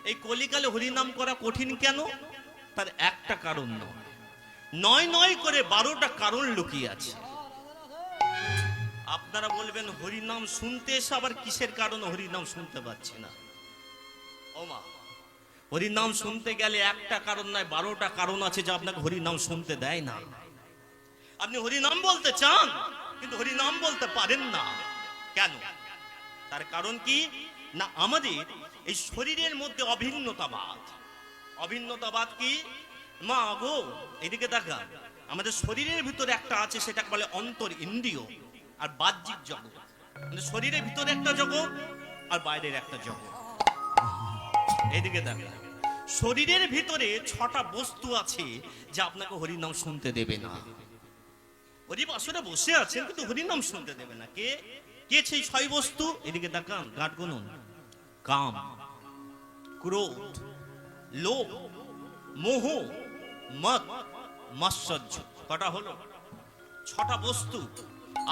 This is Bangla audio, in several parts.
এই কলিকালে হরিনাম করা কঠিন কেন? তার একটা কারণ নয়, নয় করে 12টা কারণ লুকিয়ে আছে। আপনারা বলবেন হরিনাম শুনতে এসে আবার কিসের কারণে হরিনাম শুনতে পাচ্ছি না? ও মা, হরিনাম শুনতে গেলে একটা কারণ নয়, 12টা কারণ আছে যা আপনাকে হরিনাম শুনতে দেয় না। আপনি হরিনাম বলতে চান কিন্তু হরিনাম বলতে পারেন না। কেন? তার কারণ কি না, আমাদের এই শরীরের মধ্যে অভিন্নতাবাদ। অভিন্নতাবাদ কি মা গো? এদিকে দেখা, আমাদের শরীরের ভিতরে একটা আছে, সেটাকে বলে অন্তর ইন্দ্রিয় আর বাহ্যিক জগৎ। মানে শরীরের ভিতরে একটা জগৎ আর বাইরের একটা জগৎ। এদিকে দেখা, শরীরের ভিতরে 6টা বস্তু আছে যা আপনাকে হরিনাম শুনতে দেবে না। হরিবাসরে বসে আছেন কিন্তু হরিনাম শুনতে দেবে না। কে কে সেই 6 বস্তু? এদিকে দেখান, গাঁট গুনুন। কাম, ক্রোধ, লোভ, মোহ, মদ, মাৎসর্য। কটা হলো? 6টা বস্তু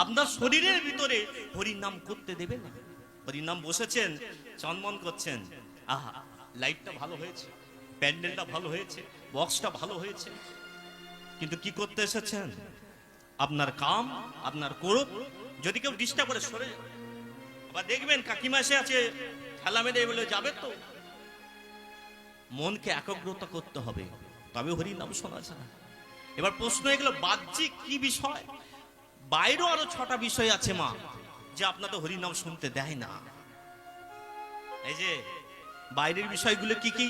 আপনার শরীরের ভিতরে হরিনাম করতে দেবে না। হরিনাম বসেছেন, চনমন করছেন, আহা লাইটটা ভালো হয়েছে, প্যান্ডেলটা ভালো হয়েছে, বক্সটা ভালো হয়েছে, কিন্তু কি করতে এসেছেন? আপনার কাম, আপনার ক্রোধ। যদি কেউ ডিস্টার্ব করে সরে যাবে। আবার দেখবেন কাকিমা এসে আছে, ঠেলা মেরে বলে যাবে তো। মনকে একাগ্রতা করতে হবে, তবে হরিনাম শোনা যায়। এবার প্রশ্ন এগুলো বাহ্যিক কি বিষয়? বাইরেও আরো 6টা বিষয় আছে মা, যে আপনাদের হরিনাম শুনতে দেয় না। এই যে বাইরের বিষয়গুলো কি কি?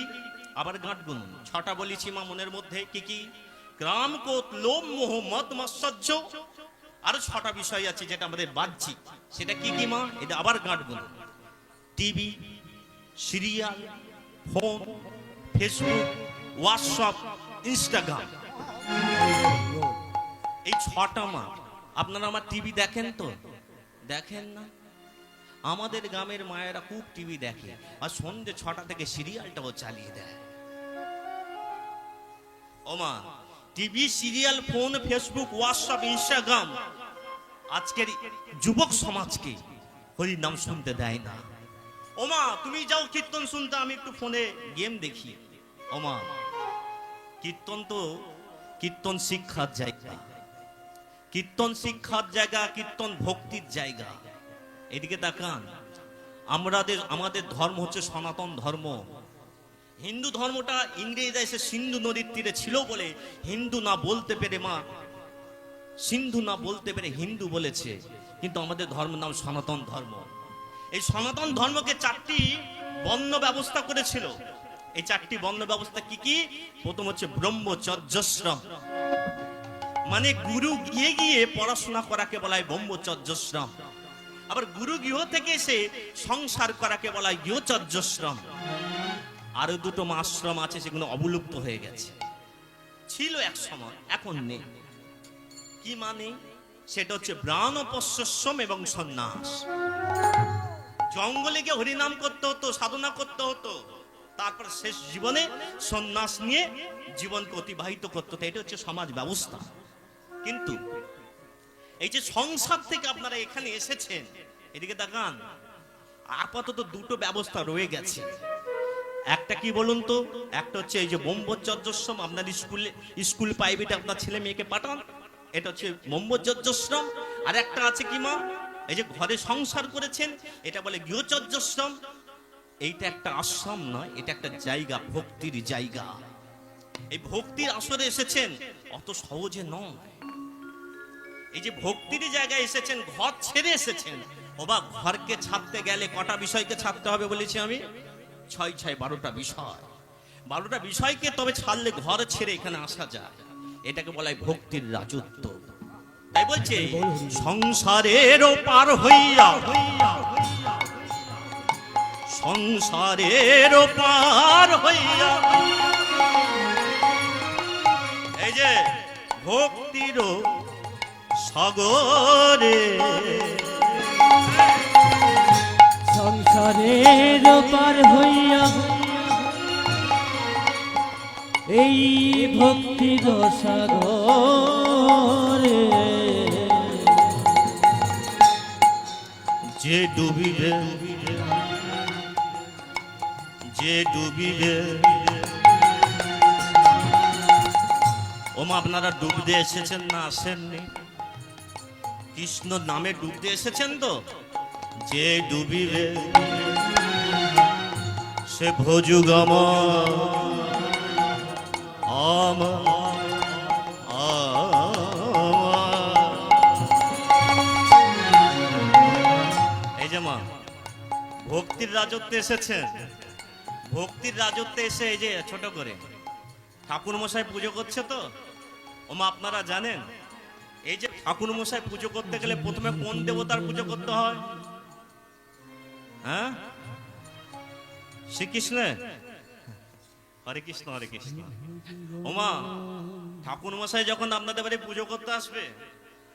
আবার গাঁট গুনুন। 6টা বলেছি মা, মনের মধ্যে কি কি? গ্রাম, ক্রোধ, লোভ, মোহ, মদ, মাৎসর্য। আরো 6টা বিষয় আছে যেটা আমাদের বাহ্যিক। সেটা কি কি মা? এটা আবার গাঁট গুনুন। TV, serial, phone, Facebook, WhatsApp, Instagram. এই 6টা মা। আপনারা আমার টিভি দেখেন তো? দেখেন না? আমাদের গ্রামের মায়েরা খুব টিভি দেখে, আর সন্ধ্যে 6টা থেকে সিরিয়ালটাও চালিয়ে দেয়। ও মা, TV, serial, phone, Facebook, WhatsApp, Instagram আজকের যুবক সমাজকে হরিনাম শুনতে দেয় না। ও মা, তুমি যাও কীর্তন শুনতে, আমি একটু ফোনে গেম দেখি। ও মা, কীর্তন তো কীর্তন শিক্ষার জায়গা, কীর্তন শিক্ষার জায়গা, কীর্তন ভক্তির জায়গা। এদিকে তাকান, আমাদের ধর্ম হচ্ছে সনাতন ধর্ম। হিন্দু ধর্মটা ইংরেজরা এসে সিন্ধু নদীর তীরে ছিল বলে হিন্দু না বলতে পেরে মা, সিন্ধু না বলতে পেরে হিন্দু বলেছে, কিন্তু আমাদের ধর্ম নাম সনাতন ধর্ম। এই সনাতন ধর্মকে 4টি বর্ণ ব্যবস্থা করেছিল। এই 4টি বর্ণ ব্যবস্থা কি কি? প্রথম হচ্ছে ব্রহ্মচর্যাশ্রম, মানে গুরু গিয়ে গিয়ে পড়াশোনা করাকে বলা হয় ব্রহ্মচর্যাশ্রম। আবার গুরু গৃহ থেকে এসে সংসার করাকে বলা হয় গৃহচর্যাশ্রম। আরো 2টো আশ্রম আছে, সেগুলো অবলুপ্ত হয়ে গেছে। ছিল এক সময়, এখন নেই। কি মানে? সেটা হচ্ছে ব্রাহ্মণোপাশ্রম এবং সন্ন্যাস। জঙ্গলে গিয়ে হরিনাম করতে হতো, সাধনা করতে হতো, তারপর শেষ জীবনে সন্ন্যাস নিয়ে জীবনকে অতিবাহিত করতে হতো। এটা হচ্ছে সমাজ ব্যবস্থা। কিন্তু এই যে সংসার থেকে আপনারা এখানে এসেছেন, এদিকে তাকান, আপাতত 2টো ব্যবস্থা রয়ে গেছে। একটা কি বলুন তো? একটা হচ্ছে এই যে ব্রহ্মচর্যাশ্রম, আপনার স্কুল প্রাইভেটে আপনার ছেলে মেয়েকে পাঠান, এটা হচ্ছে ব্রহ্মচর্যাশ্রম। আর একটা আছে কি মা, এই যে ঘরে সংসার করেছেন, এটা বলে গৃহচর্যাশ্রম। এইটা একটা আশ্রম নয়, এটা একটা জায়গা, ভক্তির জায়গা। এই ভক্তির আসরে এসেছেন, অত সহজে নয়। এই যে ভক্তির জায়গায় এসেছেন, ঘর ছেড়ে এসেছেন। ওবা, ঘরকে ছাড়তে গেলে কটা বিষয়কে ছাড়তে হবে বলেছি আমি? 6 12টা বিষয়। 12টা বিষয়কে তবে ছাড়লে ঘর ছেড়ে এখানে আসা যায়। এটাকে বলা হয় ভক্তির রাজত্ব। তাই বলছে সংসারের পার হইয়া, সংসারের পার হইয়া, এই যে ভক্তির সাগরে, সংসারের পার হইয়া এই ভক্তির সাগরে যে ডুবিবে, যে ডুবিবে। ওমা আপনারা ডুবতে এসেছেন না আসেননি? কৃষ্ণ নামে ডুবতে এসেছেন তো? যে ডুবিবে সে ভোজুগম এই যে মা ভক্তির রাজত্বে এসেছেন, ভক্তির রাজত্বে এসে এই যে ছোট করে ঠাকুর মশাই পুজো করছে তো। ওমা আপনারা জানেন এই যে ঠাকুর মশাই পুজো করতে গেলে প্রথমে কোন দেবতার পুজো করতে হয়? হ্যাঁ, শ্রীকৃষ্ণ। হরে কৃষ্ণ হরে কৃষ্ণ। ওমা ঠাকুর মশাই যখন আপনাদের বাড়ি পুজো করতে আসবে,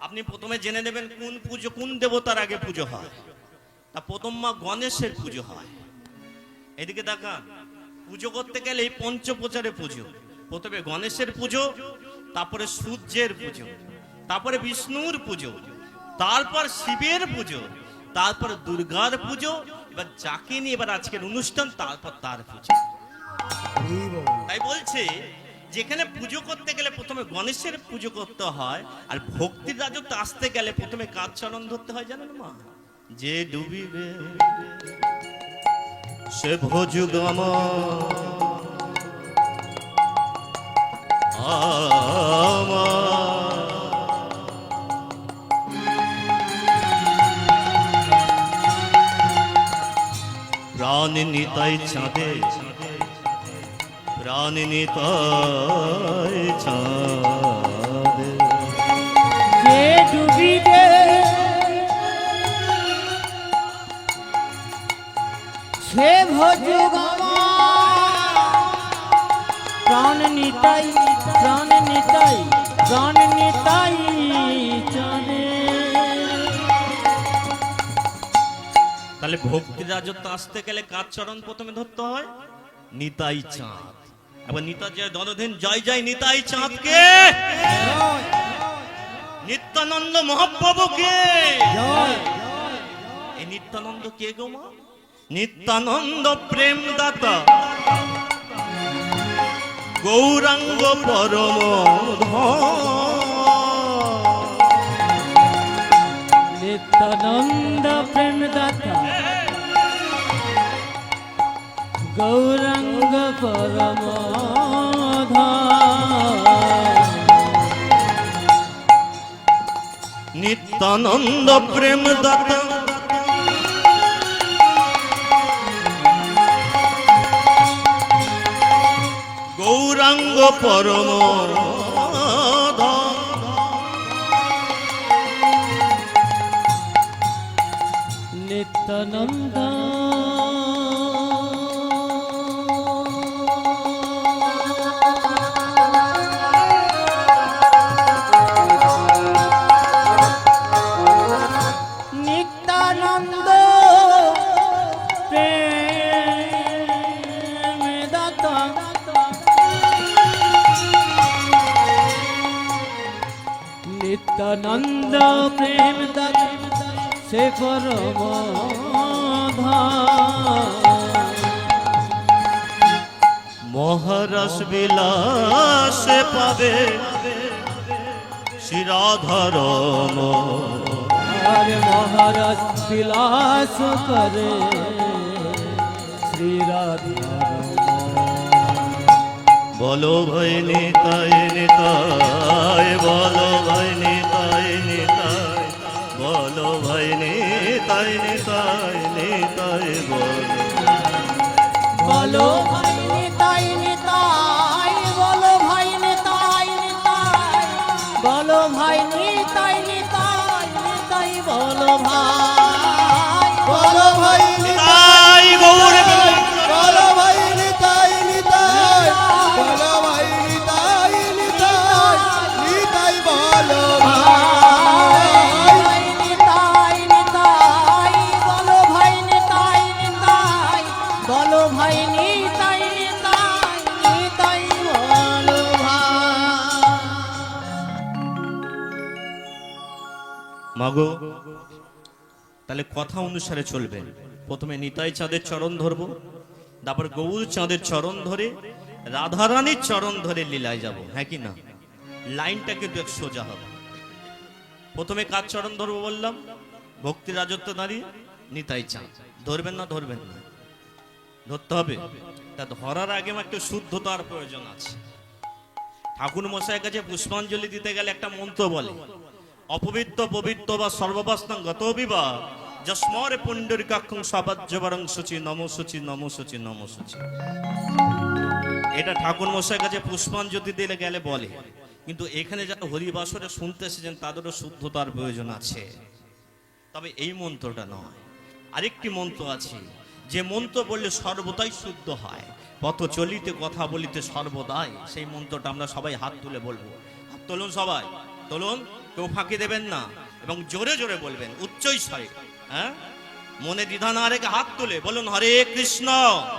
আপনি প্রথমে জেনে নেবেন কোন পুজো, কোন দেবতার আগে পুজো হয়। তা প্রথম মা গণেশের পুজো হয়। এদিকে দেখান, পুজো করতে গেলে পঞ্চপ্রচারে পুজো। প্রথমে গণেশের পুজো, তারপরে সূর্যের পুজো, তারপরে বিষ্ণুর পুজো, তারপর শিবের পুজো, তারপর দুর্গার পুজো। এবার যাকে নিয়ে এবার আজকের অনুষ্ঠান, তারপর তার পুজো। তাই বলছে যেখানে পুজো করতে গেলে প্রথমে গণেশের পুজো করতে হয়, আর ভক্তির রাজত্ব আসতে গেলে প্রথমে কার চরণ ধরতে হয় জানেন মা? যে ডুবিবে সে ভোজুগম প্রাণ নিতাই চাঁদে, প্রাণ নিতাই চাঁদে। যে ডুবিবে সে ভোজুগম প্রাণ নিতাই, প্রাণ নিতাই, প্রাণ নিতাই চাঁদে। তাহলে ভক্তির রাজত্ব আসতে গেলে কার চরণ প্রথমে ধরতে হয়? নিতাই চাঁদ। এবার নিতাই জয় দনদিন জয় জয় নিতাই চাঁদকে, নিত্যানন্দ মহাপ্রভুকে। এই নিত্যানন্দ কে গো মা? নিত্যানন্দ প্রেম দাতা গৌরাঙ্গ পরম নিত্যানন্দ প্রেম দাতা গৌরাঙ্গ পরম নিত্যানন্দ প্রেম দাতা গৌরাঙ্গ পরম নিত্যানন্দ নিত্যানন্দ প্রেম দাতা নিত্যানন্দ প্রেম দাতা সে পরম মহারস বিলাসে পাবে শ্রীরাধারম। আরে মহারাজ বিলাস করে শ্রী রাধা। বলো ভাই নিতাই নিতাই, বলো ভাই নিতাই নিতাই, বলো ভাই নিতাই নিতাই নিতাই, বলো ভাই নিতাই নিতাই, বলো ভাই নিতাই নিতাই, বলো ভাই নিতাই নিতাই নিতাই, বলো ভাই, বলো ভাই নিতাই গৌর বলো ভাই নিতাই নিতাই, বলো ভাই নিতাই নিতাই, নিতাই বলো ভাই। নিতাই নিতাই, বলো ভাই নিতাই নিতাই, বলো ভাই নিতাই নিতাই নিতাই, বলো ভাই। মাগো তাহলে কথা অনুসারে চলবেন। প্রথমে নিতাই চাঁদের চরণ ধরবো, তারপর গৌর চাঁদের চরণ ধরে রাধারানীর চরণ ধরে লীলায় যাব, হ্যাঁ কি না? লাইনটা কিন্তু এক সোজা হবে। প্রথমে কার চরণ ধরবো বললাম? ভক্তি রাজত্ব নারী নিতাই চাঁদ। ধরবেন না? ধরবেন না? ধরতে হবে। তা ধরার আগে আমার একটু শুদ্ধতার প্রয়োজন আছে। ঠাকুর মশাইয়ের কাছে পুষ্পাঞ্জলি দিতে গেলে একটা মন্ত্র বলে, অপবিত্র পবিত্র বা সর্ববাসনাং গত বিবাহ যস্মরে পুণ্ডরিকাক্ষং সবাজ্যবরং শুচি নম শুচি নম শুচি নম শুচি। এটা ঠাকুর মশাইয়ের কাছে পুষ্পাঞ্জলি দিতে গেলে বলে। কিন্তু এখানে যারা হরিবাসরে শুনতে এসেছেন তাদেরও শুদ্ধতার প্রয়োজন আছে। তবে এই মন্ত্রটা নয়, আরেকটি মন্ত্র আছে, যে মন্ত্র বললে সর্বদাই শুদ্ধ হয়, পথ চলিতে কথা বলিতে সর্বদাই। সেই মন্ত্রটা আমরা সবাই হাত তুলে বলবো। হাত তুলুন সবাই, তুলুন, কেউ ফাঁকি দেবেন না এবং জোরে জোরে বলবেন, উচ্চই স্বরে। হ্যাঁ, মনে দ্বিধা না রেখে হাত তুলে বলুন, হরে কৃষ্ণ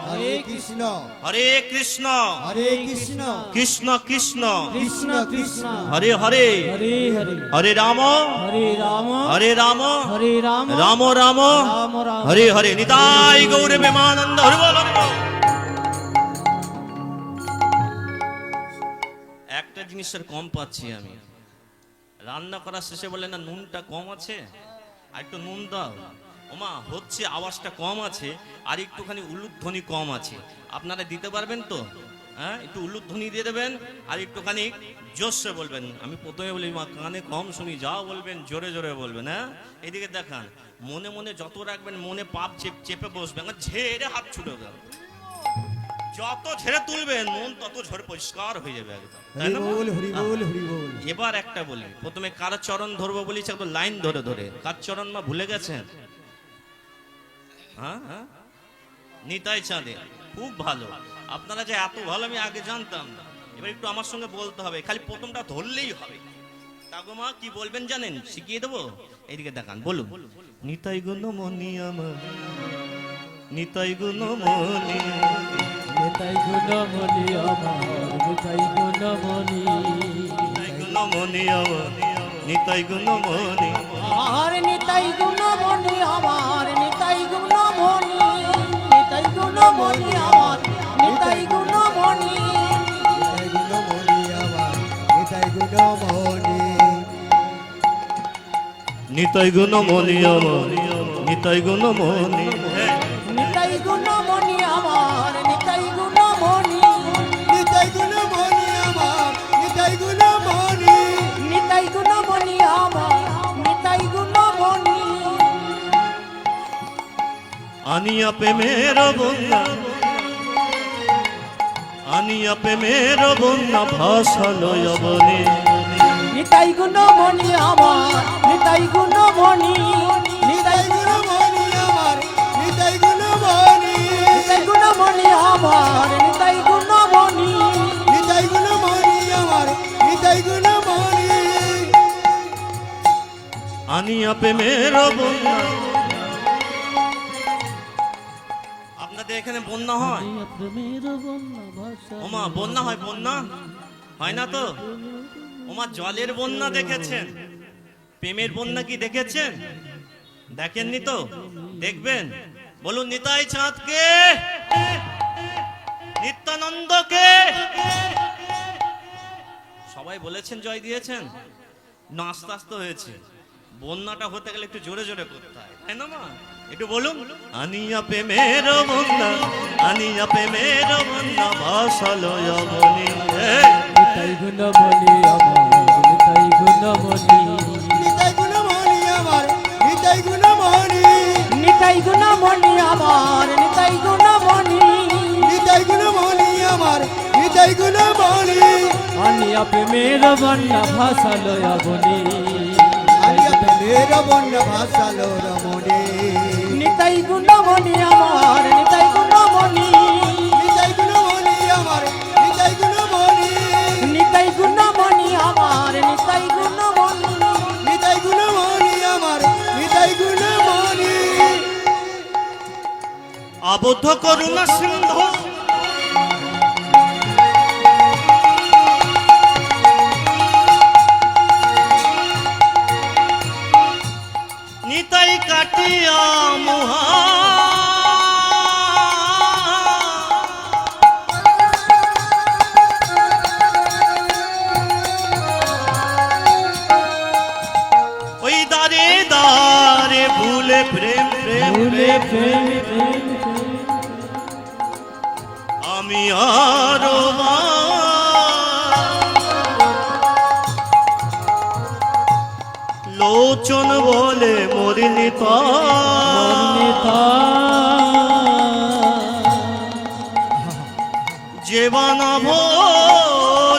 হরে কৃষ্ণ হরে কৃষ্ণ হরে কৃষ্ণ কৃষ্ণ কৃষ্ণ কৃষ্ণ কৃষ্ণ হরে হরে হরে হরে হরে রাম হরে রাম হরে রাম হরে রাম রাম রাম রাম রাম হরে হরে। নিতাই গৌর প্রেমানন্দ হরি বল হরি বল। একটা জিনিসের কম পাচ্ছি আমি। রান্না করার শেষে বলে না নুনটা কম আছে, আর একটু নুন দাও। ওমা হচ্ছে, আওয়াজটা কম আছে, আর একটুখানি উলুধ্বনি কম আছে। আপনারা দিতে পারবেন তো? হ্যাঁ, একটু উলুধ্বনি দিয়ে দেবেন আর একটুখানি জোরসে বলবেন। আমি প্রথমে বলি মা কানে কম শুনি, যাও বলবেন জোরে জোরে বলবেন। হ্যাঁ, এদিকে দেখান, মনে মনে যত রাখবেন, মনে পাপ চেপে বসবেন, ঝেড়ে হাত ছুটে গেল। যত ঝেড়ে তুলবেন মন তত ঝরে পরিষ্কার হয়ে যাবে একদম, তাই হরি না? বল হরি বল হরি বল। এবার একটা বলি, প্রথমে কার চরণ ধরবো বলেছি, একদম লাইন ধরে ধরে। কার চরণ মা ভুলে গেছেন? হ্যাঁ হ্যাঁ, নিতাই চাঁদে। খুব ভালো, আপনারা যে এত ভালো আমি আগে জানতাম না। এবার একটু আমার সঙ্গে বলতে হবে, খালি প্রথমটা ধরলেই হবে। তাগো মা কি বলবেন জানেন? শিখিয়ে দেবো। এইদিকে দেখান, বলুন, নিতাই গুণ মনি আমার, নিতাই গুণ মনি, নিতাই গুণমণি আমার, নিতাই গুণমণি, নিতাই গুণ মনি আমার, নিতাই গুণ মনি। আর নিতাই গুণমণি আমার, নিতাই গুণমণি, নিতাই গুণমণি আমার, নিতাই গুণমণি। নিতাই গুণমণি আমার, নিতাই গুণমণি। নিতাই গুণ মনি আমার, নিতাই গুণ মনি। নিতাই গুণমণি আমার, নিতাই গুণমণি, নিতাই গুণমণি আমার, নিতাই গুণমণি। নিতাই গুণমণি আমার, নিতাই গুণমণি। আনিয়া প্রেমের বন্যা, আনিয়া প্রেমের বন্যা ভাসালো যবনে। নিতাই গুণমণি আমার, নিতাই গুণমণি, নিতাই নিতাই গুণমণি আমার, নিতাই গুণমণি। নিতাই গুণমণি আমার, নিতাই গুণমণি। নিতাই গুণমণি আমার, নিতাই গুণমণি। আনিয়া প্রেমের বন্যা। আপনাদের এখানে বন্যা হয়? ওমা বন্যা হয়? বন্যা হয় না তো? ওমা জলের বন্যা দেখেছেন? প্রেমের বন্যা কি দেখেছেন? দেখেননি তো? দেখবেন। বলুন নিতাই চাঁদকে, নিত্যানন্দকে। সবাই বলেছেন, জয় দিয়েছেন না? আস্তে আস্তে হয়েছে। বন্যাটা হতে গেলে একটু জোরে জোরে করতে হয়, তাই না মা? একটু বলুন, আনিয়া প্রেমের বন্যা, আনিয়া প্রেমের বন্যা ভাসালো যবনে। নিতাই গুণমণি আমার, নিতাই গুণমণি, নিতাই গুণমণি আমার, নিতাই গুণমণি। নিতাই গুণমণি আমার, নিতাই গুণমণি। নিতাই গুণমণি আমার, নিতাই গুণমণি। আনিয়া প্রেমের বন্যা ভাসালো যবনে। আনিয়া প্রেমের বন্যা ভাসালো রমণী। নিতাই গুণমণি আমার, নিতাই গুণমণি, নিতাই গুণমণি আমার, নিতাই গুণমণি। নিতাই গুণমণি আমার, নিতাই গুণমণি। নিতাই গুণমণি আমার, নিতাই গুণমণি। আবদ্ধ করুণা সিন্ধু, নিতাই কাটিয়া মুহা, আমি আরো লোচন বলে মরিনি মর্মিতা যে বানাবো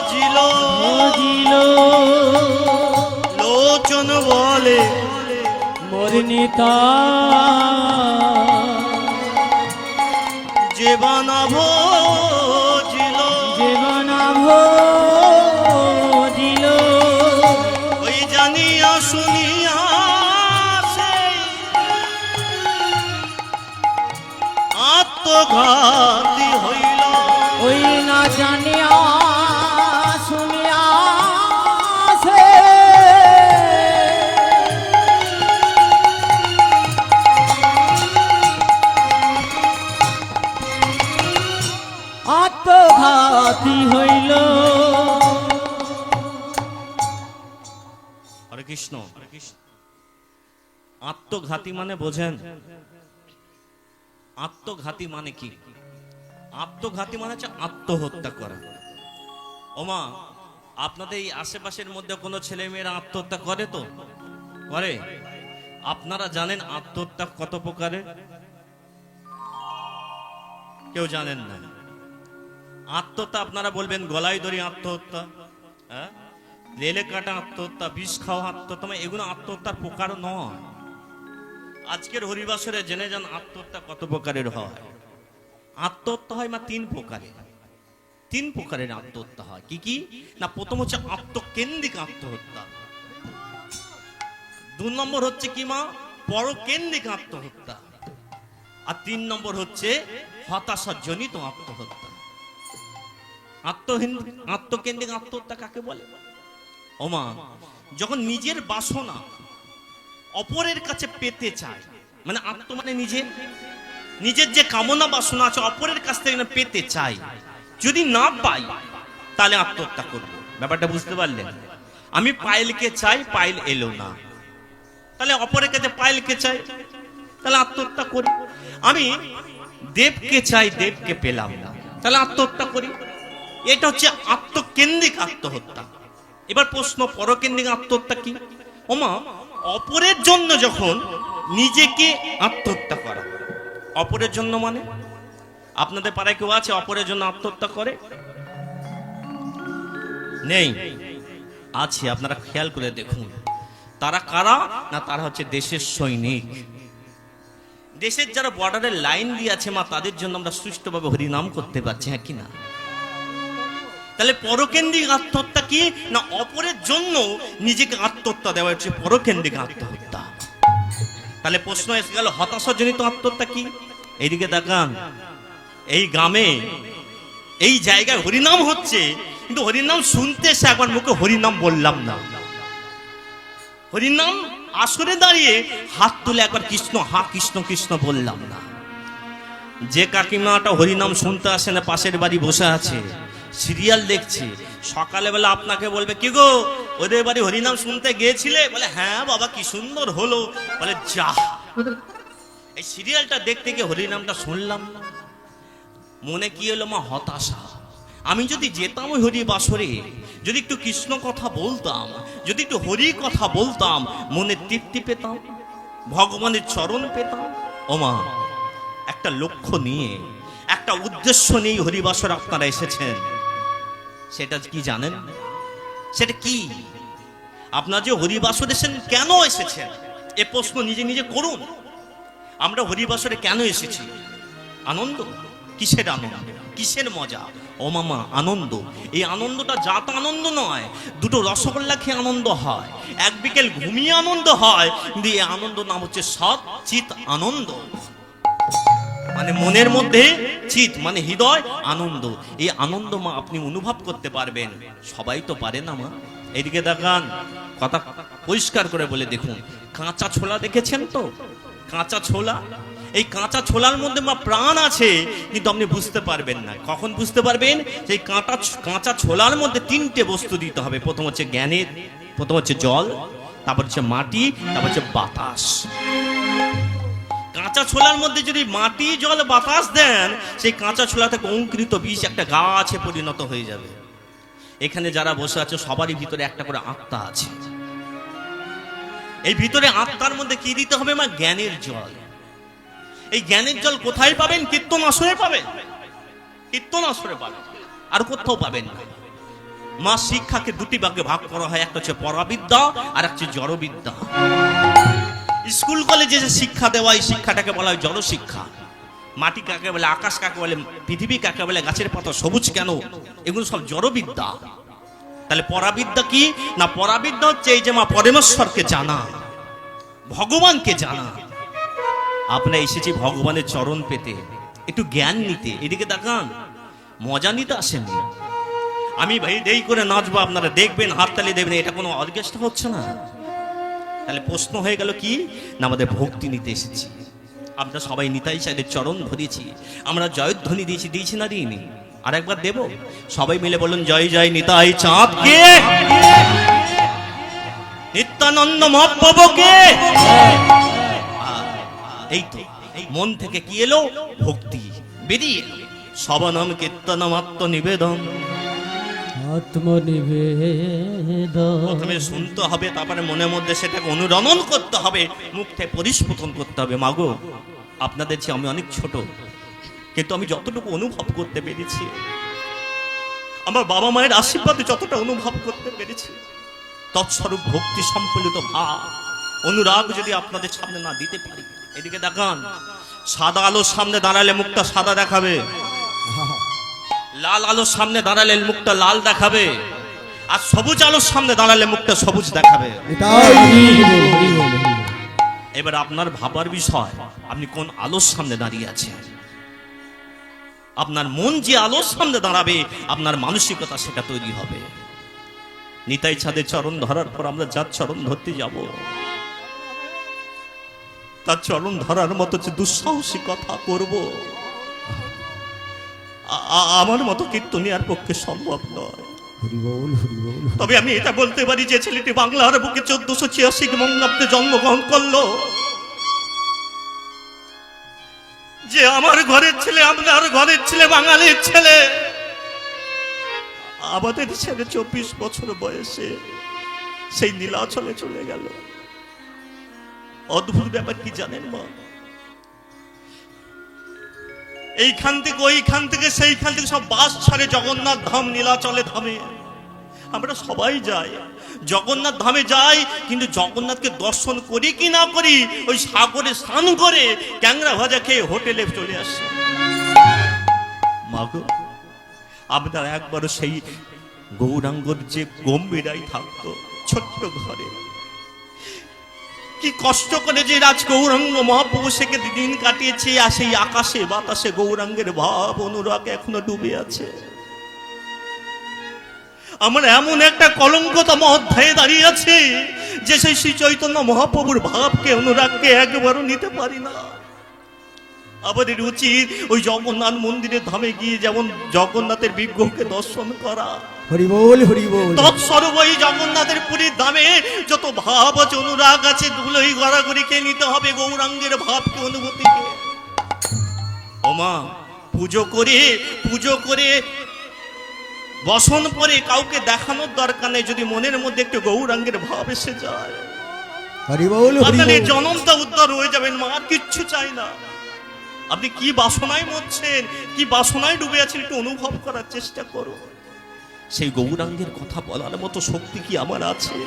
জিল ভজিল লোচন বলে মর্মিতা যে বানাবো জিল জীবন ভজিল ওই জানিয়া শুনিয়া সেই আত্মঘাতী হইল ওই না জানিয়া শুনিয়া সে আত্মঘাতী হইল। হরে কৃষ্ণ। আত্মঘাতী মানে বোঝেন? আত্মঘাতী মানে কি? আত্মঘাতী মানে হচ্ছে আত্মহত্যা করা। ওমা, আপনাদের এই আশেপাশের মধ্যে কোনো ছেলে মেয়েরা আত্মহত্যা করে তো? করে? আপনারা জানেন আত্মহত্যা কত প্রকারের? কেউ জানেন না। আত্মহত্যা আপনারা বলবেন গলায় দড়ি আত্মহত্যা, হ্যাঁ, রেলে কাটা আত্মহত্যা, বিষ খাওয়া আত্মহত্যা, মানে এগুলো আত্মহত্যার প্রকার নয়। আজকের হরিবাসরে জেনে যান আত্মহত্যা কত প্রকারের হয়। আত্মহত্যা হয় মা তিন প্রকারের। তিন প্রকারের আত্মহত্যা হয়। কি কি না? প্রথম হচ্ছে আত্মকেন্দ্রিক আত্মহত্যা। 2 নম্বর হচ্ছে কি মা? পরকেন্দ্রিক আত্মহত্যা। আর 3 নম্বর হচ্ছে হতাশাজনিত আত্মহত্যা। আত্মকেন্দ্রিক আত্মহত্যা কাকে বলে? ওমা, যখন নিজের বাসনা অপরের কাছে পেতে চায়, মানে আত্ম মানে নিজের যে কামনা বাসনা আছে অপরের কাছ থেকে পেতে চাই, যদি না পাই তাহলে আত্মহত্যা করব। ব্যাপারটা বুঝতে পারলেন? আমি পায়েলকে চাই, পায়েল এলো না, তাহলে অপরের কাছে পায়েলকে চাই, তাহলে আত্মহত্যা করি। আমি দেবকে চাই, দেবকে পেলাম না, তাহলে আত্মহত্যা করি। এটা হচ্ছে আত্মকেন্দ্রিক আত্মহত্যা। এবার প্রশ্ন, পরকেন্দ্রিক আত্মহত্যা কি? ওমা, অপরের জন্য যখন নিজেকে আত্মহত্যা করা। অপরের জন্য মানে আপনাদের পাড়ায় কেউ আছে অপরের জন্য আত্মহত্যা করে? নেই? আছে, আপনারা খেয়াল করে দেখুন। তারা কারা না? তারা হচ্ছে দেশের সৈনিক। দেশের যারা বর্ডারের লাইন দিয়ে আছে মা, তাদের জন্য আমরা সুষ্ঠুভাবে হরিনাম করতে পারছি, হ্যাঁ কি না? তাহলে পরকেন্দ্রিক আত্মহত্যা কি না? অপরের জন্য নিজেকে আত্মহত্যা দেওয়া হচ্ছে পরকেন্দ্রিক আত্মহত্যা। তাহলে প্রশ্ন এসে গেল, হতাশাজনিত আত্মহত্যা কি? এইদিকে তাকান। এই গ্রামে, এই জায়গায় হরিনাম হচ্ছে, কিন্তু হরিনাম শুনতে এসে একবার মুখে হরিনাম বললাম না। হরিনাম আসরে দাঁড়িয়ে হাত তুলে একবার কৃষ্ণ, হা কৃষ্ণ কৃষ্ণ বললাম না। যে কাকিমাটা হরিনাম শুনতে আসে না, পাশের বাড়ি বসে আছে, সিরিয়াল দেখছে, সকালে বেলা আপনাকে বলবে, কি গো ওদের বাড়ি হরিনাম শুনতে গিয়েছিলে? বলে হ্যাঁ বাবা, কি সুন্দর হলো। বলে যা, এই সিরিয়ালটা দেখতে গিয়ে হরিনামটা শুনলাম না। মনে কি হলো মা? হতাশা। আমি যদি যেতাম ওই হরি বাসরে, যদি একটু কৃষ্ণ কথা বলতাম, যদি একটু হরি কথা বলতাম, মনে তৃপ্তি পেতাম, ভগবানের চরণ পেতাম। ওমা, একটা লক্ষ্য নিয়ে, একটা উদ্দেশ্য নিয়ে হরিবাসর আপনারা এসেছেন। সেটা কি জানেন? সেটা কি? আপনারা যে হরিবাসর এসেছেন, কেন এসেছেন? এ প্রশ্ন নিজে নিজে করুন। আমরা হরিবাসরে কেন এসেছি? আনন্দ। কিসের আনন্দ? কিসের মজা? ও মামা, আনন্দ। এই আনন্দটা জাত আনন্দ নয়। দুটো রসগোল্লা খেয়ে আনন্দ হয়, এক বিকেল ঘুমিয়ে আনন্দ হয়, কিন্তু এই আনন্দ নাম হচ্ছে সৎ চিত আনন্দ। মানে মনের মধ্যে চিত মানে হৃদয় আনন্দ। এই আনন্দ মা আপনি অনুভব করতে পারবেন। সবাই তো পারে না মা। এদিকে দেখান, কথা পরিষ্কার করে বলে দেখুন। কাঁচা ছোলা দেখেছেন তো? কাঁচা ছোলা, এই কাঁচা ছোলার মধ্যে মা প্রাণ আছে, কিন্তু আপনি বুঝতে পারবেন না। কখন বুঝতে পারবেন? সেই কাঁচা ছোলার মধ্যে 3টে বস্তু দিতে হবে। প্রথম হচ্ছে জ্ঞানের, প্রথম হচ্ছে জল, তারপর হচ্ছে মাটি, তারপর হচ্ছে বাতাস। কাঁচা ছোলার মধ্যে যদি মাটি জল বাতাস দেন, সেই কাঁচা ছোলা থেকে অঙ্কুরিত বীজ একটা গাছে পরিণত হয়ে যাবে। এখানে যারা বসে আছে সবারই ভিতরে একটা করে আত্মা আছে। এই ভিতরে আত্মার মধ্যে কি দিতে হবে? মা জ্ঞানের জল। এই জ্ঞানের জল কোথায় পাবেন? কীর্তন আসরে পাবেন, কীর্তন আসরে পাবেন, আর কোথাও পাবেন না। মা শিক্ষাকে দুটি ভাগে ভাগ করা হয়, একটা হচ্ছে পরাবিদ্যা আর একটা হচ্ছে জড়বিদ্যা। স্কুল কলেজে যে শিক্ষা দেওয়া, এই শিক্ষাটাকে বলা হয় জড় শিক্ষা। মাটি কাকে বলে, আকাশ কাকে বলে, পৃথিবী কাকে বলে, গাছের পাতা সবুজ কেন, এগুলো সব জড়বিদ্যা। তাহলে পরাবিদ্যা কি না? পরাবিদ্যা হচ্ছে এই যে মা পরমেশ্বরকে জানা, ভগবানকে জানা। আমরা এসেছি ভগবানের চরণ পেতে, একটু জ্ঞান নিতে। এদিকে দেখান, মজা নিতে আসেননি। আমি ভাই দেরি করে নাচবো, আপনারা দেখবেন, হাততালি দেবেন, এটা কোনো অর্কেস্ট্রা হচ্ছে না। তাহলে প্রশ্ন হয়ে গেল কি না, আমাদের ভক্তি নিতে এসেছি। আমরা সবাই নিতাই চাইলে চরণ ধরেছি, আমরা জয়ধ্বনি দিয়েছি না দিইনি? আর একবার দেব, সবাই মিলে বলুন জয় জয় নিতাই চাঁদ কে, নিত্যানন্দ মহাপ্রভুকে। এই তো মন থেকে কি এলো? ভক্তি বেরিয়ে এলো। সবনাম কীর্তনম আত্মনিবেদন, আত্মনিবেদন। প্রথমে শুনতে হবে, তারপরে মনের মধ্যে সেটাকে অনুরণন করতে হবে, মুখ থেকে পরিস্ফুটন করতে হবে। মাগো, আপনাদের চেয়ে আমি অনেক ছোট, কিন্তু আমি যতটুকু অনুভব করতে পেরেছি, আমার বাবা মায়ের আশীর্বাদে যতটা অনুভব করতে পেরেছি, তৎস্বরূপ ভক্তি সম্পলিত ভাব অনুরাগ যদি আপনাদের সামনে না দিতে পারি। এদিকে দেখান, সাদা আলোর সামনে দাঁড়ালে মুখটা সাদা দেখাবে, লাল আলোর সামনে দাঁড়ালে মুখটা লাল দেখাবে, আর সবুজ আলোর সামনে দাঁড়ালে মুখটা সবুজ দেখাবে। এবার আপনার ভাবার বিষয়, আপনি কোন আলোর সামনে দাঁড়িয়ে আছেন। আপনার মন যে আলোর সামনে দাঁড়াবে, আপনার মানসিকতা সেটা তৈরি হবে। নিতাই চাঁদের চরণ ধরার পর আমরা যার চরণ ধরতে যাব, তার চরণ ধরার মতো যে দুঃসাহসী কথা করব, আমার মতো কীর্তনিয়ার পক্ষে সম্ভব নয়। তবে আমি এটা বলতে পারি, যে ছেলেটি বাংলার বুকে 1486 বঙ্গাব্দে জন্মগ্রহণ করলো, যে আমার ঘরের ছেলে, আপনার ঘরের ছেলে, বাঙালির ছেলে, আমাদের ছেলে 24 বছর বয়সে সেই নীলাচলে চলে গেল। অদ্ভুত ব্যাপার কি জানেন মা? এইখান থেকে ওইখান থেকে সেইখান থেকে সব বাস ছাড়ে জগন্নাথ ধাম, নীলাচলে ধামে আমরা সবাই যাই। জগন্নাথ ধামে যাই, কিন্তু জগন্নাথকে দর্শন করি কি না করি, ওই সাগরে স্নান করে ক্যাংরা ভাজা খেয়ে হোটেলে চলে আসি। মাগো, আপনার একবারও সেই গৌরাঙ্গর যে গম্ভীরাই থাকতো ছোট্ট ঘরে, কি কষ্ট করে যে রাজ গৌরাঙ্গ মহাপ্রভু সেকে দিন কাটিয়েছে, আর সেই আকাশে বাতাসে গৌরাঙ্গের ভাব অনুরাগ এখনো ডুবে আছে। আমরা এমন একটা কলঙ্কতম অধ্যায়ে দাঁড়িয়ে আছি, যে সেই শ্রী চৈতন্য মহাপ্রভুর ভাবকে, অনুরাগকে একবারও নিতে পারি না। আমাদের উচিত ওই জগন্নাথ মন্দিরের ধামে গিয়ে যেমন জগন্নাথের বিগ্রহকে দর্শন করা, হরি বল হরি বল। তৎস্বরূপ ওই জগন্নাথের পুরীর ধামে যত ভাব আছে, অনুরাগ আছে, ধুলোই গড়াগড়িকে নিতে হবে গৌরাঙ্গের ভাবকে, অনুভূতিকে। ওমা, পুজো করে বসন পরে কাউকে দেখানোর দরকার নেই, যদি মনের মধ্যে একটু গৌরাঙ্গের ভাব এসে যায়, হরি বল হরি আপনার এই বল। জনমটা উদ্ধার হয়ে যাবেন। মা, আর কিচ্ছু চাই না। আপনি কি বাসনায় মরছেন, কি বাসনায় ডুবে আছেন, একটু অনুভব করার চেষ্টা করো। সেই গৌরাঙ্গের কথা বলার মতো শক্তি কি আমার আছে?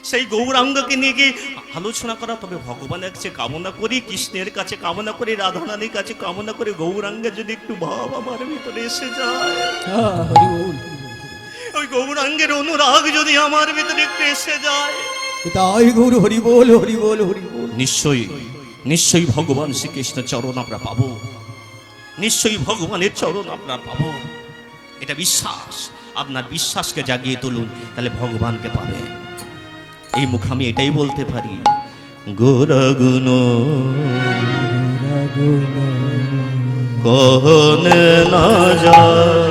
সেই গৌরাঙ্গকে নিয়ে গিয়ে আলোচনা করা। তবে ভগবানের কাছে কামনা করি, কৃষ্ণের কাছে কামনা করি, রাধারানীর কাছে কামনা করি, গৌরাঙ্গের যদি একটু ভাব আমার ভিতরে এসে যায়, ওই গৌরাঙ্গের অনুরাগ যদি আমার ভিতরে একটু এসে যায়, তাই গৌর হরি বল হরি বল হরি বল। নিশ্চয়ই ভগবান শ্রীকৃষ্ণের চরণ আমরা পাবো, নিশ্চয়ই ভগবানের চরণ আমরা পাবো। এটা বিশ্বাস। আপনার বিশ্বাসকে জাগিয়ে তুলুন, তাহলে ভগবানকে পাবেন। এই মুখ আমি এটাই বলতে পারি, গোরগুণ কহন না যায়।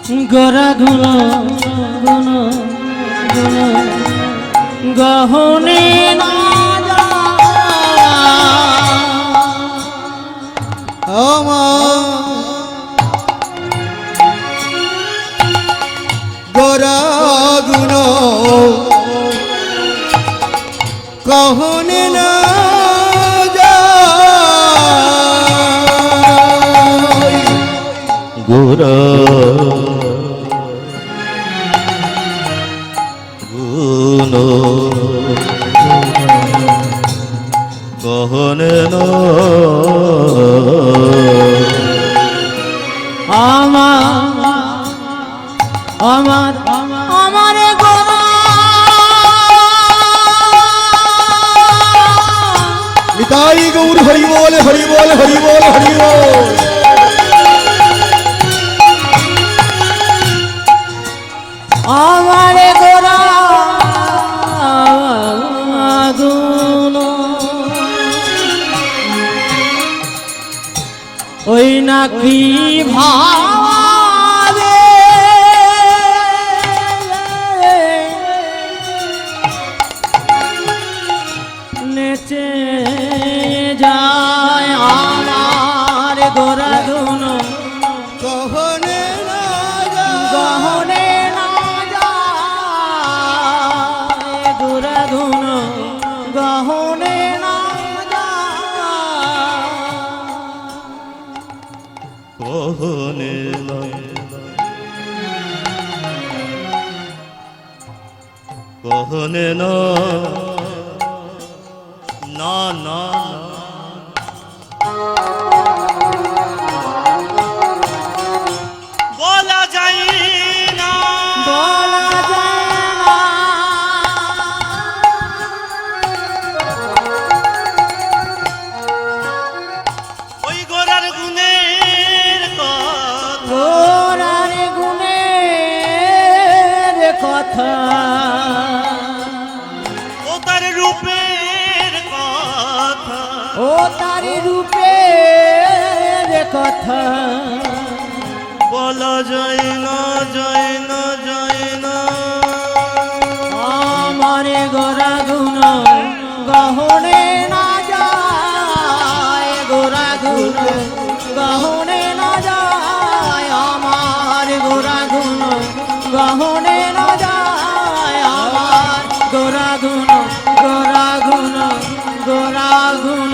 গোরা গুণ গুণ গুণ গহনে না আমার গোরা গুণ কহনে না যায়। গোরা গুণ গহনে না আমার আমার গোরা নিতাই গৌর হরি বল হরি বল হরি বল হরি বল। আমার গোরা গুণ ওই নাকি ভাবে নেচে যায় আমার গোরা গুণ কহনে না যায়। গহনে না যায় গোরা গুণ গহনে না গহনে গহনে না না না বলা যায় না বলা যায় না ওই গোরার গুণের কথা গোরার গুণের কথা ও তার রূপের কথা ও তার রূপের কথা বলা যায় না যায় না যায় না আমার গোরা গুণ গহনে না যায় গোরা গুণ গহনে না যায় আমার গোরা গুণ গহনে না যায় আমার গোরা গুণ গোরা গুণ গোরা গুণ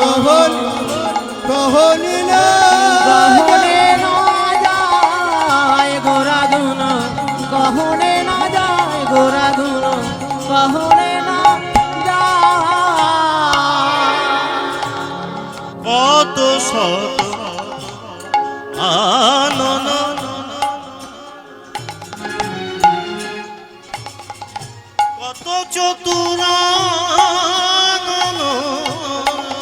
কহন কহনে না গহনে না যায় গোরা গুণ গহনে না যায় গোরা গুণ গহনে না যায় কত শত আনন কত চতুরানন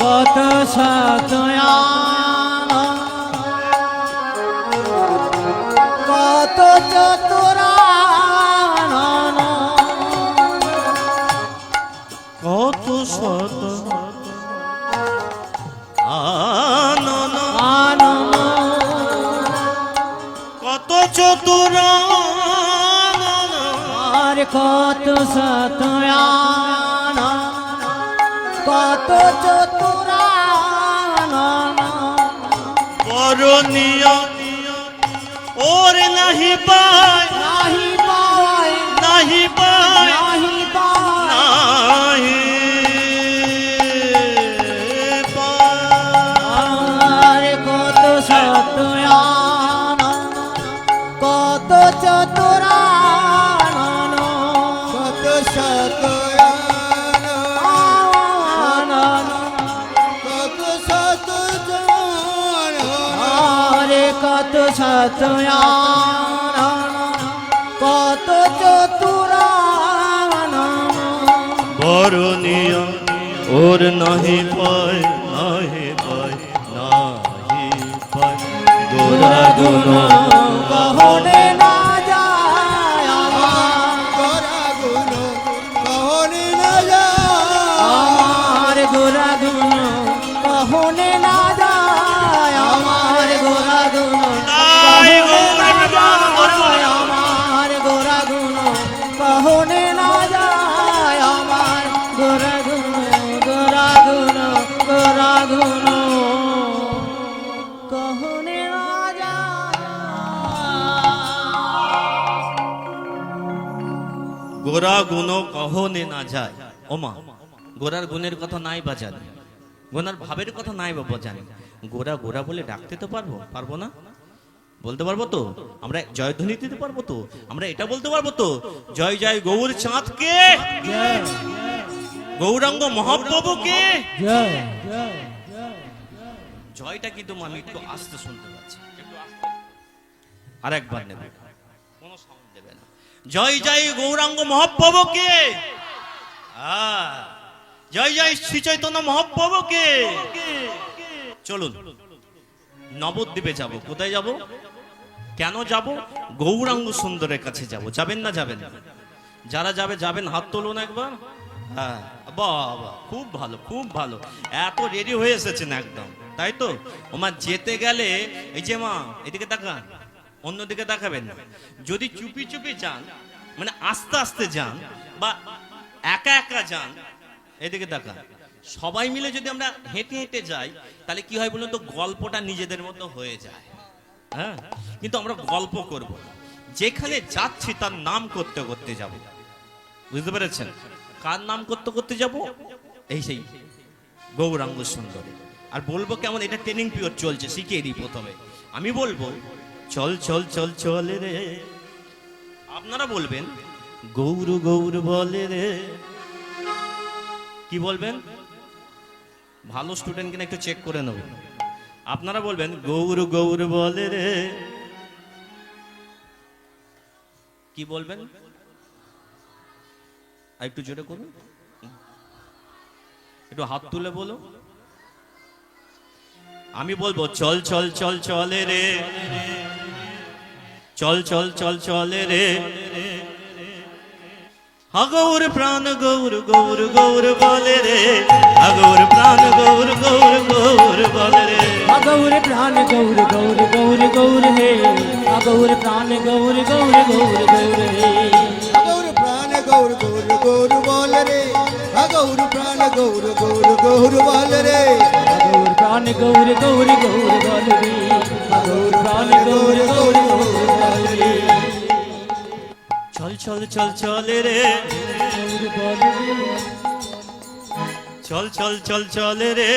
কত সতয়ান কত চতুরান কত শত আনন আনন কত চতুরানন আর কত সতয়ান কত চতুরান করণীয় ওর নাহি পায় নাহি পায় নাহি পায় নাহি পায় নাহি আর কত সতয়ান কত চতুরান কত শতয়ান কত শতজন আরে কত সতয়ান কত চতুরান করণীয় ওর নাহি পায় নাহি পায় নাহি পায় গোরা গুণ গহনে না যায় আমার গোরা গুণ কহনে না যায়। আমার গোরা গুণ গহনে না যায় আমার গোরা গুণ তাই গৌর গোরা গুণ কহনে না যায়। ওমা, গোরার গুণের কথা নাই বা জানি, গোরার ভাবের কথা নাই বা জানি, গোরা গোরা বলে ডাকতে তো পারবো না? বলতে পারবো তো? আমরা জয়ধ্বনি দিতে পারবো তো? আমরা এটা বলতে পারবো তো, জয় জয় গৌর চাঁদকে, জয় গৌরাঙ্গ মহাপ্রভুকে? জয় জয়টা কিন্তু আমি একটু আস্তে শুনতে পাচ্ছি, আর একবার নেবে, কোনো সাউন্ড দেবে না। জয় জয় গৌরাঙ্গ মহাপ্রভুকে, জয় জয় শ্রী চৈতন্য মহাপ্রভুকে। চলুন নবদ্বীপে যাব। কোথায় যাব? কেন যাব? গৌরাঙ্গ সুন্দরের কাছে যাব। যাবেন না যাবেন না? যারা যাবেন হাত তুলুন একবার। হ্যাঁ, বাবা, খুব ভালো খুব ভালো, এত রেডি হয়ে এসেছেন একদম, তাই তো? ওমা, যেতে গেলে এই যে মা এদিকে তাকান, অন্যদিকে তাকাবেন না। যদি চুপি চুপি যান, মানে আস্তে আস্তে যান, বা একা একা যান, এদিকে তাকান, সবাই মিলে যদি আমরা হেঁটে হেঁটে যাই, তাহলে কি হয় বলুন তো, গল্পটা নিজেদের মতো হয়ে যায়। হ্যাঁ, কিন্তু আমরা গল্প করব না। যেখানে যাচ্ছি তার নাম করতে করতে যাব। বুঝতে পেরেছেন? কার নাম করতে করতে যাব? এই সেই গৌরাঙ্গ সুন্দরী। আর বলবো কেমন, এটা ট্রেনিং পিরিয়ড চলছে, শিখিয়ে দিই। প্রথমে আমি বলবো চল চল চল চলে রে, আপনারা বলবেন গৌর গৌর বলে রে। কি বলবেন? ভালো স্টুডেন্ট কিনা একটু চেক করে নেব। আপনারা বলবেন গৌর গৌর বলে রে। কি বলবেন? আর একটু জোরে করুন, একটু হাত তুলে বলো। আমি বলবো চল চল চল চলে রে, চল চল চল চলে রে, আগৌর প্রাণ গৌর গৌর গৌর বলে রে, আগৌর প্রাণ গৌর গৌর গৌর বলে রে, আগৌর প্রাণ গৌর গৌর গৌর গৌর হে, আগৌর প্রাণ গৌর গৌর গৌর গৌর হে, আগৌর প্রাণ গৌর গৌর গৌর বল রে, আগৌর প্রাণ গৌর গৌর গৌর বল রে, আগৌর প্রাণ গৌর গৌর গৌর বল রে, আগৌর প্রাণ গৌর গৌর গৌর বল রে, চল চল চল চলে রে, গৌর বল রে, চল চল চল চলে রে।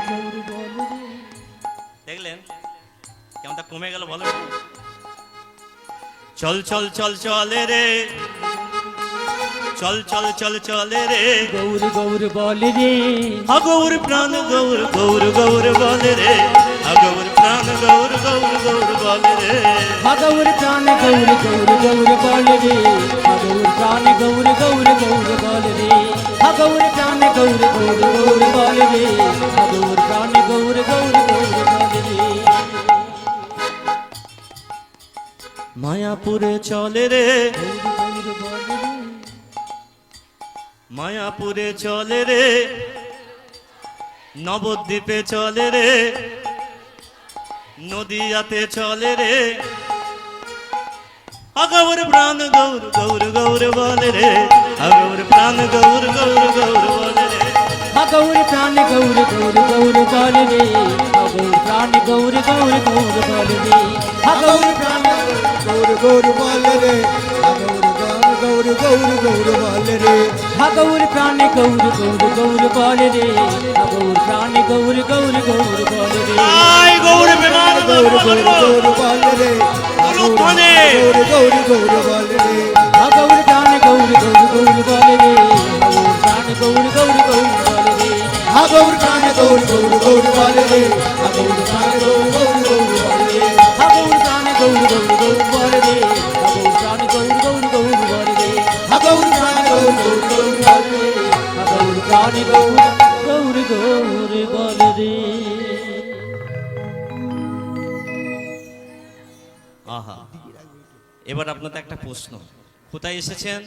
গৌর বল রে। দেখলেন কেমনটা কমে গেল বলো? চল চল চল চলে রে, চল চল চল চলে রে, গৌর গৌর বল রে, আগৌর প্রাণ গৌর গৌর গৌর বলে রে, আগৌর প্রাণ গৌর গৌর গৌর বলে রে, আগৌর প্রাণ গৌর গৌর গৌর বল রে, আগৌর প্রাণ গৌর গৌর গৌর বল রে, আগৌর প্রাণ গৌর গৌর গৌর বল রে, আগৌর প্রাণ গৌর গৌর গৌর বল রে, মায়াপুরে চলে রে, গৌর বল রে, মায়াপুরে চলে রে, নবদ্বীপে চলে রে, নদিয়াতে চলে রে, আগৌর প্রাণ গৌর গৌর গৌর বলে রে, আগৌর প্রাণ গৌর গৌর গৌর বলে রে, আগৌর প্রাণ গৌর গৌর গৌর বল রে, আগৌর প্রাণ গৌর গৌর গৌর বল রে, আগৌর প্রাণ গৌর গৌর বল রে, আগৌর প্রাণ গৌর গৌর গৌর বল রে, আগৌর প্রাণ গৌর গৌর গৌর বল রে, আগৌর প্রাণ গৌর গৌর গৌর বল রে, আয় গৌর বিমান গৌর গৌর গৌর বল রে, আগৌর গৌর গৌর গৌর বল রে, আগৌর প্রাণ গৌর গৌর গৌর বল রে, আগৌর প্রাণ গৌর গৌর গৌর বল রে, আগৌর প্রাণ গৌর গৌর গৌর বল রে, আগৌর প্রাণ গৌর গৌর গৌর বল রে, আগৌর প্রাণ গৌর গৌর গৌর বল রে, আগৌর প্রাণ গৌর গৌর গৌর বল রে, আগৌর প্রাণ গৌর গৌর গৌর বল রে, আগৌর প্রাণ গৌর গৌর গৌর বল রে। আহা, এবার আপনাদের একটা প্রশ্ন, কোথায় এসেছেন?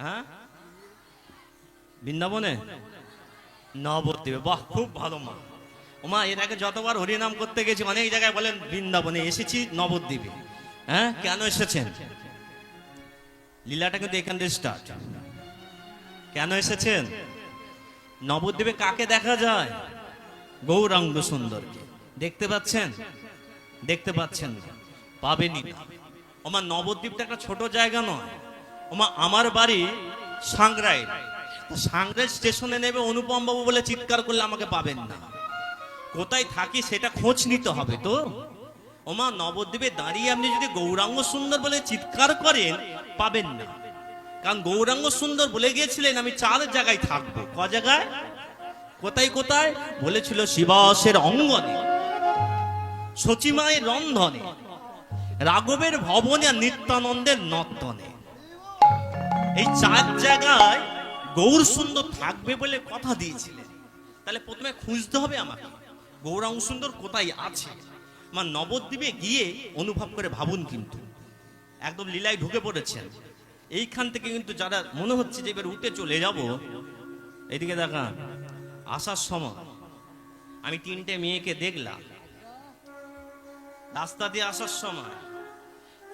হ্যাঁ, বৃন্দাবনে, নবদ্বীপে। বাহ, খুব ভালো মা। ওমা, এর আগে যতবার হরিনাম করতে গেছি অনেক জায়গায় বলেন বৃন্দাবনে, এসেছি নবদ্বীপে। হ্যাঁ, কেন এসেছেন? লীলাটা কিন্তু এখান থেকে স্টার্ট। কেন এসেছেন? নবদ্বীপে কাকে দেখা যায়? গৌরাঙ্গ সুন্দরকে। দেখতে পাচ্ছেন? দেখতে পাচ্ছেন না, পাবেনই না। আমার নবদ্বীপটা একটা ছোট জায়গা নয়, ওমা আমার বাড়ি সাংগ্রাই, সাংগ্রাই স্টেশনে নেবে অনুপম বাবু বলে চিৎকার করলে আমাকে পাবেন না। কোথায় থাকি সেটা খোঁজ নিতে হবে তো। ওমা নবদ্বীপে দাঁড়িয়ে আপনি যদি গৌরাঙ্গ সুন্দর বলে চিৎকার করেন পাবেন না, কারণ গৌরাঙ্গ সুন্দর বলে গিয়েছিলেন আমি 4 জায়গায় থাকবো। ক জায়গায়? কোথায় কোথায় বলেছিল? শিবাসের অঙ্গনে, সচিমায়ের রন্ধনে, রাঘবের ভবনে আর নিত্যানন্দের নর্তনে। এই 4 জায়গায় গৌর সুন্দর থাকবে বলে কথা দিয়েছিলেন। তাহলে প্রথমে খুঁজতে হবে আমাকে গৌরাঙ্গ সুন্দর কোথায় আছে। আমার নবদ্বীপে গিয়ে অনুভব করে ভাবুন, কিন্তু একদম লীলায় ঢুকে পড়েছেন। এইখান থেকে কিন্তু যারা মনে হচ্ছে যে এবার উঠে চলে যাব, এদিকে দেখা আসার সময় আমি 3টে মেয়েকে দেখলাম রাস্তা দিয়ে আসার সময়।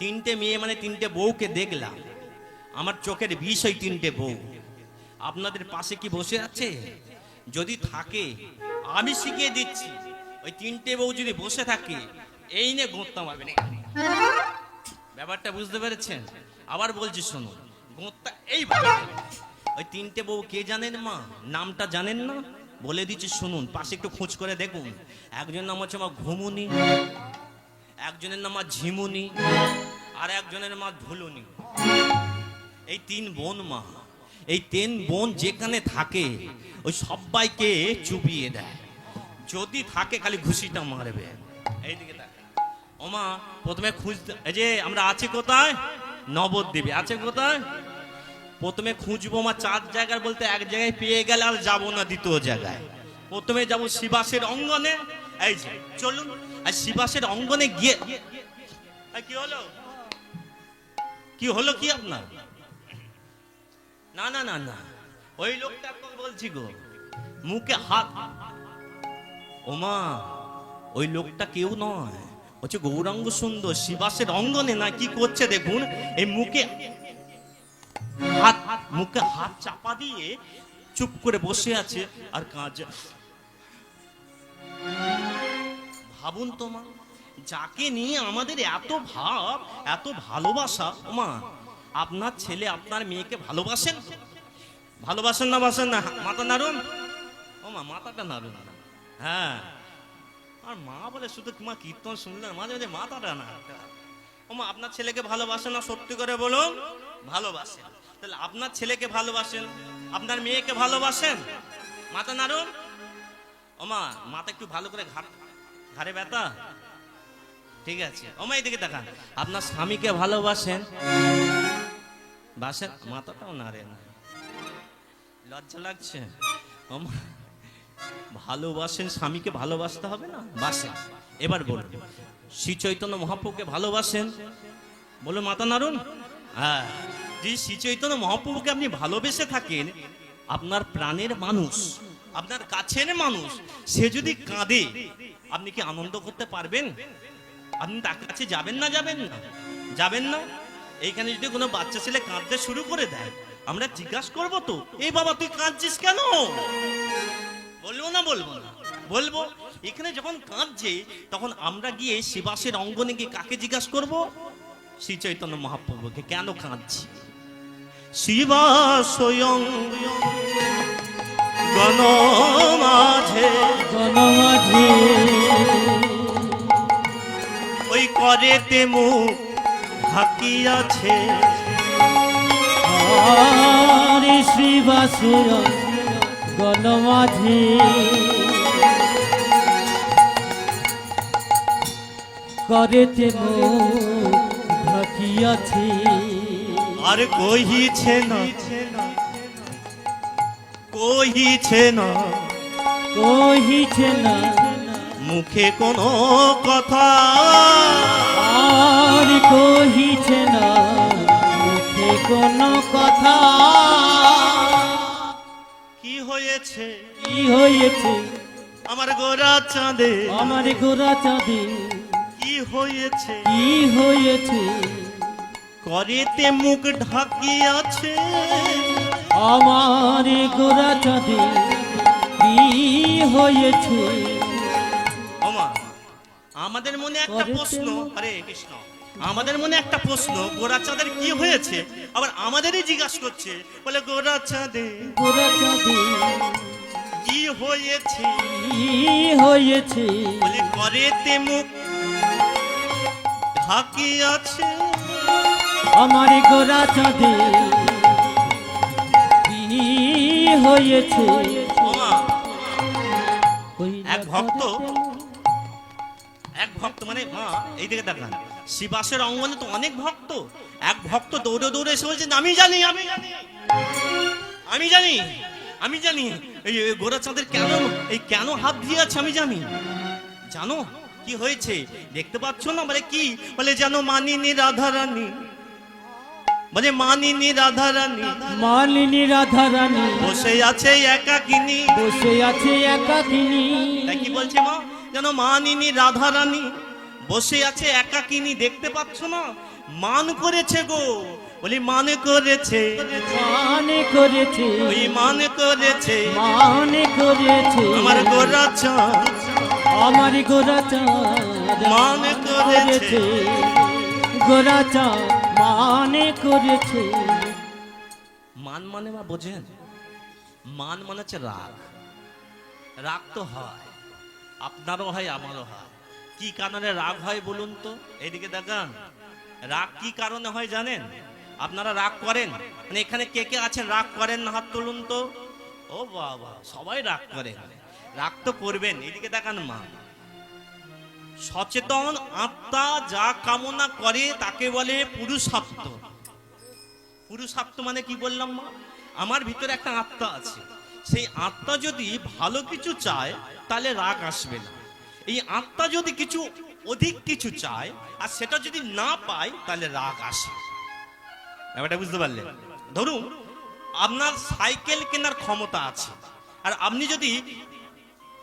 3টে মেয়ে মানে 3টে বউকে দেখলাম। আমার চোখের বিষ ওই 3টে বউ। আপনাদের পাশে কি বসে আছে? যদি থাকে আমি শিখিয়ে দিচ্ছি। ওই 3টে বউ যদি বসে থাকে এই নিয়ে গোঁত্তা মারবে না। ব্যাপারটা বুঝতে পেরেছেন? আবার বলছি শুনুন, গোঁত্তা এইভাবে। ওই 3টে বউ কে জানেন মা? নামটা জানেন না? বলে দিচ্ছি শুনুন, পাশে একটু খোঁজ করে দেখুন। একজনের নাম হচ্ছে মা ঘুমুনি, একজনের নাম মা ঝিমুনি, আর একজনের মা ধুলুনি। এই 3 বোন মা। এই 3 বোন যেখানে থাকে ওই সবাইকে চুপিয়ে দেয়। যদি থাকে খালি ঘুষিটা মারবে। এইদিকে দেখেন ওমা, প্রথমে খুঁজতে, এই যে আমরা আছি কোথায়? নবদ্বীপে। আছে কোথায়? প্রথমে খুঁজবো মা 4 জায়গার বলতে 1 জায়গায় পেয়ে গেলে আর যাবো না 2য় জায়গায়। প্রথমে যাব শিবাসের অঙ্গনে। এই যে চলুন, আর শিবাসের অঙ্গনে গিয়ে কি হলো? কি হলো কি আপনার? না না না না, ওই লোকটা বলছি গো, মুখে হাত। ওমা ওই লোকটা কেউ নয়, হচ্ছে গৌরাঙ্গ সুন্দর। শিবাসের অঙ্গনে না কি করছে দেখুন, এই মুখে হাত চাপা দিয়ে চুপ করে বসে আছে আর কাঁদছে। ভাবুন তো মা, যাকে নিয়ে আমাদের এত ভাব, এত ভালোবাসা। ওমা আপনার ছেলে আপনার মেয়েকে ভালোবাসেন? ভালোবাসেন না বাসেন না? মাথা নাড়ুন। ওমা মাথাটা নাড়ুন। হ্যাঁ, আর মা বলে শুধু তোমার কীর্তন শুনলেন মাঝে মাঝে মাথাটা না। ওমা আপনার ছেলেকে ভালোবাসেন না? সত্যি করে বলুন। ভালোবাসেন। তাহলে আপনার ছেলেকে ভালোবাসেন, আপনার মেয়েকে ভালোবাসেন? মাথা নাড়ুন। ওমা মাথা একটু ভালো করে ঘাড়ে ব্যথা? ঠিক আছে। ওমা এইদিকে দেখান, আপনার স্বামীকে ভালোবাসেন? বাসেন? মাথাটাও নাড়ে না, লজ্জা লাগছে। ওমা ভালোবাসেন, স্বামীকে ভালোবাসতে হবে না? বাসেন। এবার বলুন, শ্রী চৈতন্য মহাপ্রভুকে ভালোবাসেন? বলুন, মাথা নাড়ুন। হ্যাঁ, যে শ্রী চৈতন্য মহাপ্রভুকে আপনি ভালোবেসে থাকেন, আপনার প্রাণের মানুষ, আপনার কাছের মানুষ, সে যদি কাঁদে আপনি কি আনন্দ করতে পারবেন? আপনি তার কাছে যাবেন না? যাবেন না? যাবেন না? এইখানে যদি কোনো বাচ্চা ছেলে কাঁদতে শুরু করে দেয়, আমরা জিজ্ঞাসা করবো তো, এই বাবা তুই কাঁদছিস কেন? বলবো না? বলবো না? বলবো। এখানে যখন কাঁদছে তখন আমরা গিয়ে শিবাসের অঙ্গনে গিয়ে কাকে জিজ্ঞাসা করবো? শ্রী চৈতন্য মহাপ্রভুকে কেন কাঁদছি। শিবাস গণ মাঝে ওই করেতে মুখ ঢাকিয়াছে। শিবাস গণ মাঝে করেতে মুখ ঢাকিয়াছে। আর কহিছে না, কহিছে না, কহিছে না মুখে কোনো কথা। আর কহিছে না মুখে কোনো কথা। কি হয়েছে? কি হয়েছে? আমার গোরা চাঁদে, আমার গোরা চাঁদে কি হয়েছে? কি হয়েছে? করেতে মুখ ঢাকিয়াছে। আমার গোরা চাঁদে কি হয়েছে? ওমা আমাদের মনে একটা প্রশ্ন। হরে কৃষ্ণ। আমাদের মনে একটা প্রশ্ন, গোরা চাঁদের কি হয়েছে? আবার আমাদেরই জিজ্ঞাসা করছে, বলে গোরা চাঁদে গোরা চাঁদে কি হয়েছে? কি হয়েছে? বলে করেতে মুখ ঢাকিয়াছে। আমার গোরা চাঁদে কি হয়েছে? ওমা, এক ভক্ত মানে মা এইদিকে দেখান, শিবাসের অঙ্গনে তো অনেক ভক্ত। এক ভক্ত দৌড়ে দৌড়ে এসে বলছে, আমি জানি এই গোরা চাঁদের কেন হাত দিয়ে আছে, আমি জানি। জানো কি হয়েছে? দেখতে পাচ্ছ না? বলে কি? বলে জানো মানিনী রাধারানী, বলে মানিনী রাধারানী মালিনী রাধারানী বসে আছে একাকিনী। বসে আছে একাকিনী। তাই কি বলছে মা? যেন মানিনী রাধারানী বসে আছে একাকিনী। দেখতে পাচ্ছ না? মান করেছে গো। বলি মানে করেছে, মানে করেছে, ওই মানে করেছে মানে করেছে আমার গোরা চাঁদ, আমার গোরা চাঁদ মানে করেছে। গোরা চাঁদ মানে করেছে। মান মানে মা বোঝেন? মান মানে হচ্ছে রাগ। রাগ তো হয়, আপনারও হয় আমারও হয়। কি কারণে রাগ হয় বলুন তো? এইদিকে দেখান, রাগ কি কারণে হয় জানেন? আপনারা রাগ করেন? মানে এখানে কে কে আছেন রাগ করেন না? হাত তুলুন তো। ও বাবা, সবাই রাগ করে। রাগ তো করবেন। এইদিকে দেখান মা, সচেতন আত্মা যা কামনা করে তাকে বলে পুরুষার্থ। পুরুষার্থ মানে কি বললাম মা? আমার ভিতরে একটা আত্মা আছে, সেই আত্মা যদি ভালো কিছু চায় তাহলে রাগ আসবে না। এই আত্মা যদি কিছু অধিক কিছু চায় আর সেটা যদি না পায় তাহলে রাগ আসে। ব্যাপারটা বুঝতে পারলেন? ধরুন আপনার সাইকেল কেনার ক্ষমতা আছে, আর আপনি যদি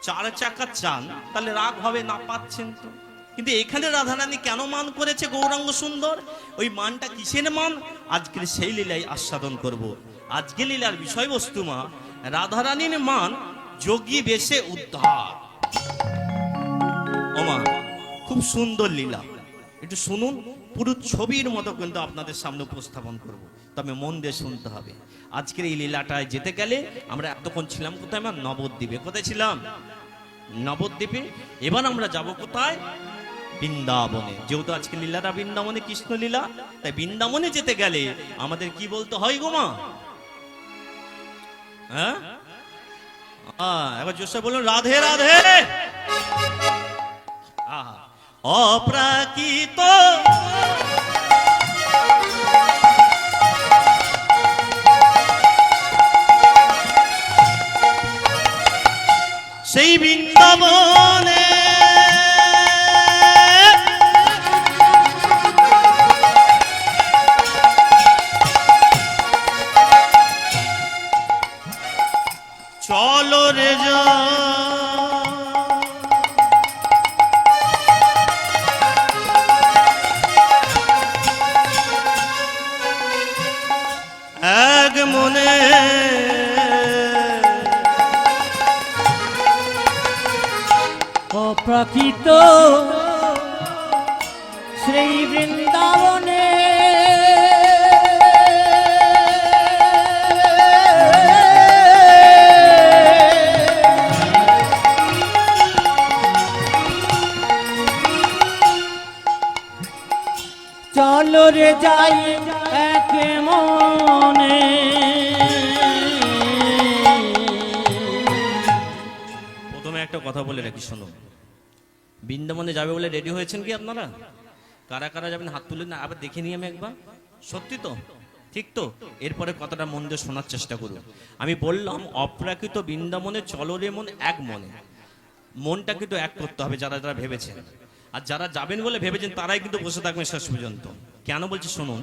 4 চাকা চান তাহলে রাগ হবে, না পাচ্ছেন তো। কিন্তু এখানে রাধারানী কেন মান করেছে গৌরাঙ্গ সুন্দর? ওই মানটা কিসের মান? আজকের সেই লীলাই আস্বাদন করব। আজকে লীলার বিষয়বস্তু মা রাধারানীর মান যোগী বেশে উদ্ধার। ওমা, খুব সুন্দর লীলা, একটু শুনুন। পুরো ছবির মতো কিন্তু আপনাদের সামনে উপস্থাপন করব, তবে মন দিয়ে শুনতে হবে। আজকের এই লীলাটায় যেতে গেলে আমরা এতক্ষণ ছিলাম কোথায়? আমরা নবদ্বীপে। কোথায় ছিলাম? নবদ্বীপে। এবার আমরা যাব কোথায়? বৃন্দাবনে। যেহেতু আজকে লীলাটা বৃন্দাবনে, কৃষ্ণ লীলা, তাই বৃন্দাবনে যেতে গেলে আমাদের কি বলতে হয় গো মা? হ্যাঁ, এবার জোসে বলুন, রাধে রাধে। অপ্রাকৃত সেই বৃন্দাবনে চলো রে যা, এক মনে অপ্রাকৃত শ্রী বৃন্দাবনে চলো রে যাই এক মনে। প্রথমে একটা কথা বলে রাখি, শোনো। বৃন্দাবনে যাবে বলে রেডি হয়েছেন কি আপনারা? কারা কারা যাবেন হাত তুলে না, আবার দেখে নিই আমি একবার। সত্যি তো? ঠিক তো? এরপরে কথাটা মন দিয়ে শোনার চেষ্টা করুন। আমি বললাম অপ্রাকৃত বৃন্দাবনে চলো রে মন এক মনে। মনটা কিন্তু এক করতে হবে যারা যারা ভেবেছেন। আর যারা যাবেন বলে ভেবেছেন তারাই কিন্তু বসে থাকবেন শেষ পর্যন্ত। কেন বলছি শুনুন।